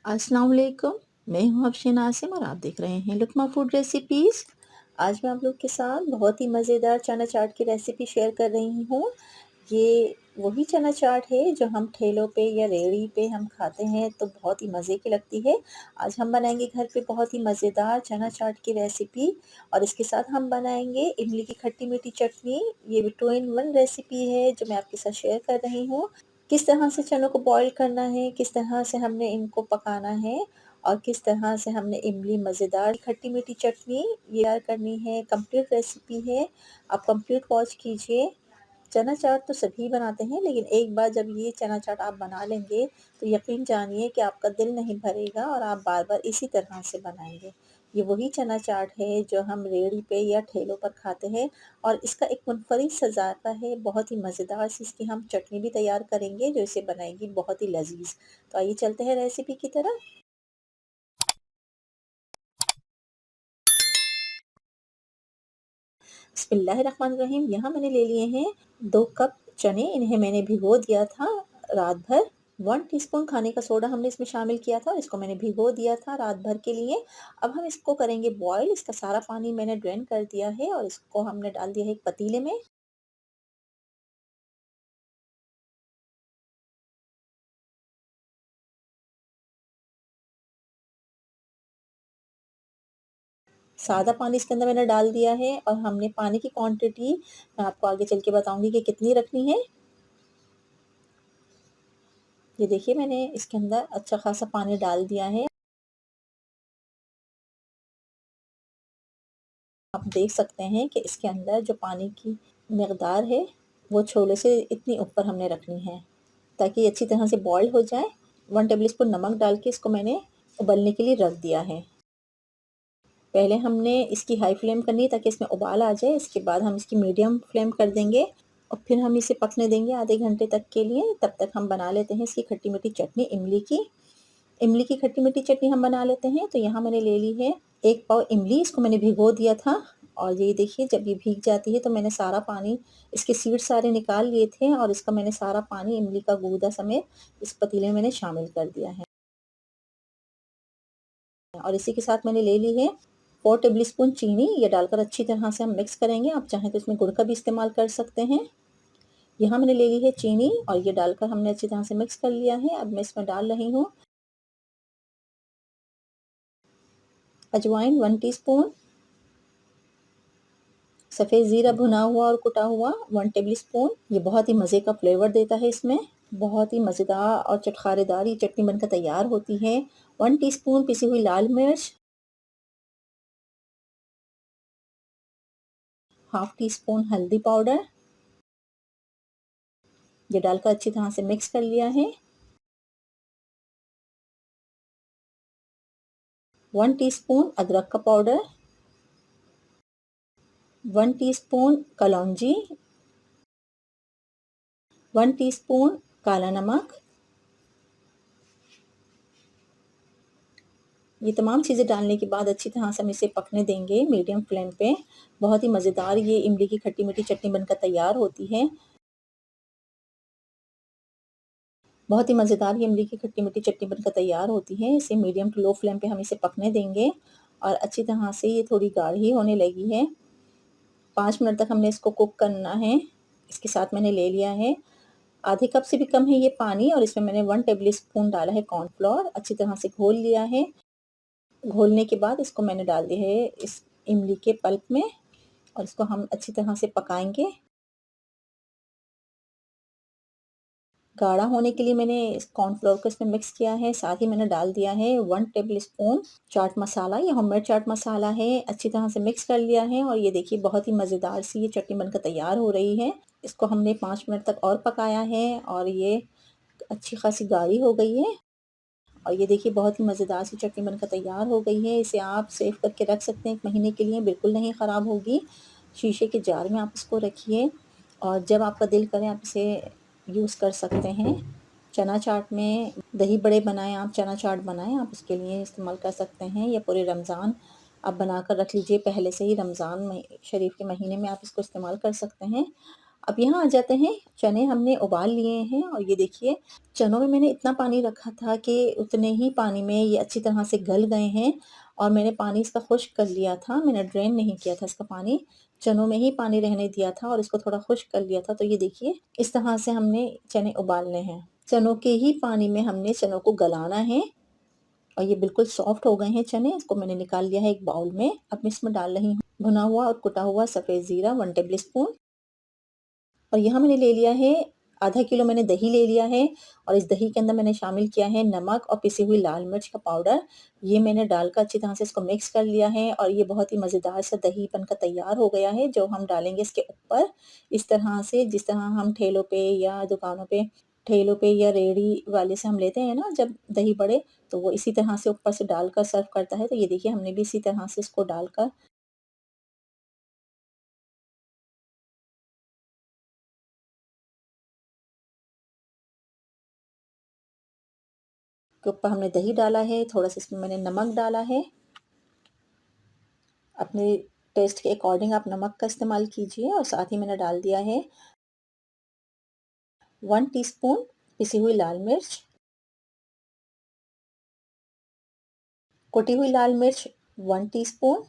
अस्सलाम वालेकुम। मैं हूँ अफशीन आसिम और आप देख रहे हैं लुकमा फूड रेसिपीज़। आज मैं आप लोग के साथ बहुत ही मज़ेदार चना चाट की रेसिपी शेयर कर रही हूँ। ये वही चना चाट है जो हम ठेलों पे या रेहड़ी पे हम खाते हैं तो बहुत ही मज़े की लगती है। आज हम बनाएंगे घर पे बहुत ही मज़ेदार चना चाट की रेसिपी और इसके साथ हम बनाएंगे इमली की खट्टी मीठी चटनी। ये भी 2 इन 1 रेसिपी है जो मैं आपके साथ शेयर कर रही हूँ। किस तरह से चनों को बॉईल करना है, किस तरह से हमने इनको पकाना है और किस तरह से हमने इमली मज़ेदार खट्टी मीठी चटनी ये तैयार करनी है, कंप्लीट रेसिपी है। आप कंप्लीट वॉच कीजिए। चना चाट तो सभी बनाते हैं, लेकिन एक बार जब ये चना चाट आप बना लेंगे तो यकीन जानिए कि आपका दिल नहीं भरेगा और आप बार-बार इसी तरह से बनाएँगे। ये वही चना चाट है जो हम रेहड़ी पे या ठेलों पर खाते हैं और इसका एक मुनफ़रिद सा ज़ायक़ा है, बहुत ही मज़ेदार सी इसकी हम चटनी भी तैयार करेंगे जो इसे बनाएगी बहुत ही लज़ीज़। तो आइए चलते हैं रेसिपी की तरफ। बिस्मिल्लाहिर्रहमानिर्रहीम। यहाँ मैंने ले लिए हैं 2 कप चने, इन्हें मैंने भिगो दिया था रात भर। 1 टीस्पून खाने का सोडा हमने इसमें शामिल किया था और इसको मैंने भिगो दिया था रात भर के लिए। अब हम इसको करेंगे बॉयल। इसका सारा पानी मैंने ड्रेन कर दिया है और इसको हमने डाल दिया है एक पतीले में। सादा पानी इसके अंदर मैंने डाल दिया है और हमने पानी की क्वांटिटी मैं आपको आगे चल के बताऊँगी कि कितनी रखनी है। ये देखिए मैंने इसके अंदर अच्छा खासा पानी डाल दिया है। आप देख सकते हैं कि इसके अंदर जो पानी की मकदार है वो छोले से इतनी ऊपर हमने रखनी है ताकि ये अच्छी तरह से बॉयल हो जाए। 1 टेबल स्पून नमक डाल के इसको मैंने उबलने के लिए रख दिया है। पहले हमने इसकी हाई फ्लेम करनी है ताकि इसमें उबाल आ जाए। इसके बाद हम इसकी मीडियम फ्लेम कर देंगे और फिर हम इसे पकने देंगे आधे घंटे तक के लिए। तब तक हम बना लेते हैं इसकी खट्टी मीठी चटनी इमली की। इमली की खट्टी मीठी चटनी हम बना लेते हैं। तो यहाँ मैंने ले ली है 1 पाव इमली, इसको मैंने भिगो दिया था और ये देखिए जब ये भीग जाती है तो मैंने सारा पानी इसके सीड सारे निकाल लिए थे और इसका मैंने सारा पानी इमली का गूदा समेत इस पतीले में मैंने शामिल कर दिया है। और इसी के साथ मैंने ले ली है 4 टेबल स्पून चीनी। ये डालकर अच्छी तरह से हम मिक्स करेंगे। आप चाहें तो इसमें गुड़ का भी इस्तेमाल कर सकते हैं। यहाँ मैंने ले ली है चीनी और ये डालकर हमने अच्छी तरह से मिक्स कर लिया है। अब मैं इसमें डाल रही हूँ अजवाइन 1 टीस्पून, सफ़ेद ज़ीरा भुना हुआ और कुटा हुआ 1 टेबल स्पून। ये बहुत ही मज़े का फ्लेवर देता है इसमें। बहुत ही मज़ेदार और चटखारेदार ये चटनी बनकर तैयार होती है। 1 टीस्पून पिसी हुई लाल मिर्च, हाफ टी स्पून हल्दी पाउडर। ये डालकर अच्छी तरह से मिक्स कर लिया है। 1 टीस्पून अदरक का पाउडर, 1 टीस्पून कलौंजी, 1 टीस्पून काला नमक। ये तमाम चीज़ें डालने के बाद अच्छी तरह से हम इसे पकने देंगे मीडियम फ्लेम पे। बहुत ही मज़ेदार ये इमली की खट्टी मीठी चटनी बनकर तैयार होती है। बहुत ही मज़ेदार ये इमली की खट्टी मीठी चटनी बनकर तैयार होती है। इसे मीडियम टू लो फ्लेम पे हम इसे पकने देंगे और अच्छी तरह से ये थोड़ी गाढ़ी होने लगी है। 5 मिनट तक हमने इसको कुक करना है। इसके साथ मैंने ले लिया है आधे कप से भी कम है ये पानी और इसमें मैंने 1 टेबल स्पून डाला है कॉर्नफ्लोर। अच्छी तरह से घोल लिया है। घोलने के बाद इसको मैंने डाल दिया है इस इमली के पल्प में और इसको हम अच्छी तरह से पकाएंगे। गाढ़ा होने के लिए मैंने इस कॉर्नफ्लोर को इसमें मिक्स किया है। साथ ही मैंने डाल दिया है 1 टेबल स्पून चाट मसाला। ये होममेड चाट मसाला है। अच्छी तरह से मिक्स कर लिया है और ये देखिए बहुत ही मज़ेदार सी ये चटनी बनकर तैयार हो रही है। इसको हमने 5 मिनट तक और पकाया है और ये अच्छी खासी गाढ़ी हो गई है और ये देखिए बहुत ही मज़ेदार सी चटनी बनकर तैयार हो गई है। इसे आप सेव करके रख सकते हैं 1 महीने के लिए, बिल्कुल नहीं ख़राब होगी। शीशे के जार में आप इसको रखिए और जब आपका दिल करे आप इसे यूज़ कर सकते हैं। चना चाट में दही बड़े बनाएँ आप, चना चाट बनाएँ आप, इसके लिए इस्तेमाल कर सकते हैं। या पूरे रमज़ान आप बनाकर रख लीजिए, पहले से ही रमज़ान शरीफ के महीने में आप इसको इस्तेमाल कर सकते हैं। अब यहाँ आ जाते हैं, चने हमने उबाल लिए हैं और ये देखिए चनों में मैंने इतना पानी रखा था कि उतने ही पानी में ये अच्छी तरह से गल गए हैं और मैंने पानी इसका खुश्क कर लिया था, मैंने ड्रेन नहीं किया था इसका पानी, चनों में ही पानी रहने दिया था और इसको थोड़ा खुश्क कर लिया था। तो ये देखिए इस तरह से हमने चने उबालने हैं। चनों के ही पानी में हमने चनों को गलाना है और ये बिल्कुल सॉफ्ट हो गए हैं चने, इसको मैंने निकाल लिया है एक बाउल में। अब मैं इसमें डाल रही हूँ भुना हुआ और कुटा हुआ सफ़ेद ज़ीरा 1 टेबल स्पून और यहाँ मैंने ले लिया है आधा किलो मैंने दही ले लिया है और इस दही के अंदर मैंने शामिल किया है नमक और पिसी हुई लाल मिर्च का पाउडर। ये मैंने डालकर अच्छी तरह से इसको मिक्स कर लिया है और ये बहुत ही मज़ेदार सा दही बनकर तैयार हो गया है, जो हम डालेंगे इसके ऊपर इस तरह से, जिस तरह हम ठेलों पे या दुकानों पे ठेलों पे या रेहड़ी वाले से हम लेते हैं ना जब दही बड़े, तो वो इसी तरह से ऊपर से डालकर सर्व करता है। तो ये देखिए हमने भी इसी तरह से इसको डालकर के ऊपर हमने दही डाला है, थोड़ा-सा इसमें मैंने नमक डाला है। अपने टेस्ट के अकॉर्डिंग आप नमक का इस्तेमाल कीजिए और साथ ही मैंने डाल दिया है 1 टीस्पून पिसी हुई लाल मिर्च, कुटी हुई लाल मिर्च 1 टीस्पून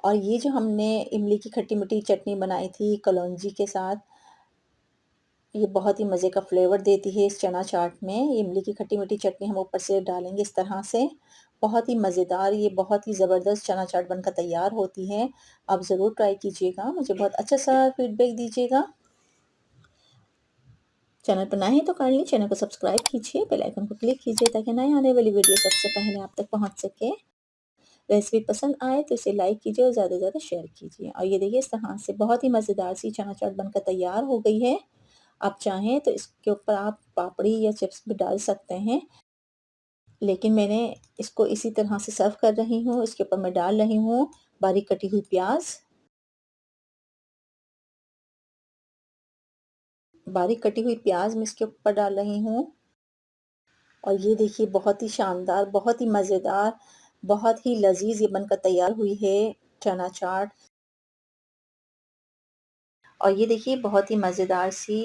और ये जो हमने इमली की खट्टी-मीठी चटनी बनाई थी कलौंजी के साथ, ये बहुत ही मज़े का फ्लेवर देती है इस चना चाट में। ये इमली की खट्टी-मीठी चटनी हम ऊपर से डालेंगे इस तरह से। बहुत ही मज़ेदार, ये बहुत ही ज़बरदस्त चना चाट बनकर तैयार होती है। आप ज़रूर ट्राई कीजिएगा, मुझे बहुत अच्छा-सा फीडबैक दीजिएगा। चैनल पर नए हैं तो काइंडली चैनल को सब्सक्राइब कीजिए, बेल आइकन को क्लिक कीजिए ताकि नए आने वाली वीडियो सबसे पहले आप तक पहुँच सके। रेसिपी पसंद आए तो इसे लाइक कीजिए और ज़्यादा से ज़्यादा शेयर कीजिए। और ये देखिए इस तरह से बहुत ही मज़ेदार सी चना चाट बनकर तैयार हो गई है। आप चाहें तो इसके ऊपर आप पापड़ी या चिप्स भी डाल सकते हैं, लेकिन मैंने इसको इसी तरह से सर्व कर रही हूँ। इसके ऊपर मैं डाल रही हूँ बारीक कटी हुई प्याज़, बारीक कटी हुई प्याज़ मैं इसके ऊपर डाल रही हूँ और ये देखिए बहुत ही शानदार, बहुत ही मज़ेदार, बहुत ही लज़ीज़ ये बनकर तैयार हुई है चना चाट। और ये देखिए बहुत ही मज़ेदार सी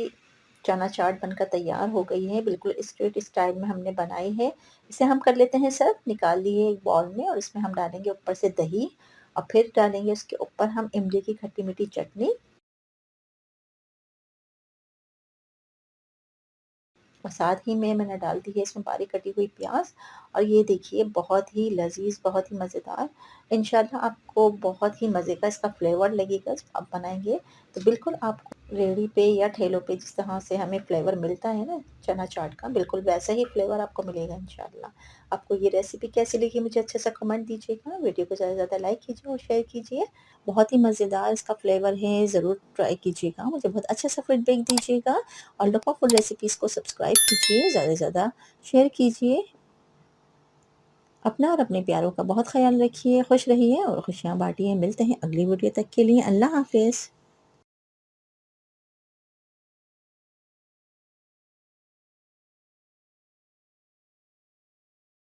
चना चाट बनकर तैयार हो गई है, बिल्कुल स्ट्रीट स्टाइल में हमने बनाई है। इसे हम कर लेते हैं सर्व, निकाल लिए एक बाउल में और इसमें हम डालेंगे ऊपर से दही और फिर डालेंगे उसके ऊपर हम इमली की खट्टी-मीठी चटनी और साथ ही में मैंने डाल दी है इसमें बारीक कटी हुई प्याज़ और ये देखिए बहुत ही लज़ीज़, बहुत ही मज़ेदार। इंशाल्लाह आपको बहुत ही मज़े का इसका फ्लेवर लगेगा जब आप बनाएँगे, तो बिल्कुल आपको रेहड़ी पे या ठेलों पे जिस तरह से हमें फ्लेवर मिलता है ना चना चाट का, बिल्कुल वैसा ही फ्लेवर आपको मिलेगा इंशाल्लाह। आपको ये रेसिपी कैसी लगी मुझे अच्छा सा कमेंट दीजिएगा, वीडियो को ज़्यादा से ज़्यादा लाइक कीजिए और शेयर कीजिए। बहुत ही मज़ेदार इसका फ्लेवर है, ज़रूर ट्राई कीजिएगा, मुझे बहुत अच्छा सा फीडबैक दीजिएगा और लोपा फूड रेसिपीज़ को सब्सक्राइब कीजिए, ज़्यादा से ज़्यादा शेयर कीजिए। अपना और अपने प्यारों का बहुत ख़याल रखिए, खुश रहिए और खुशियाँ बाँटिए। मिलते हैं अगली वीडियो तक के लिए। अल्लाह हाफ़िज़।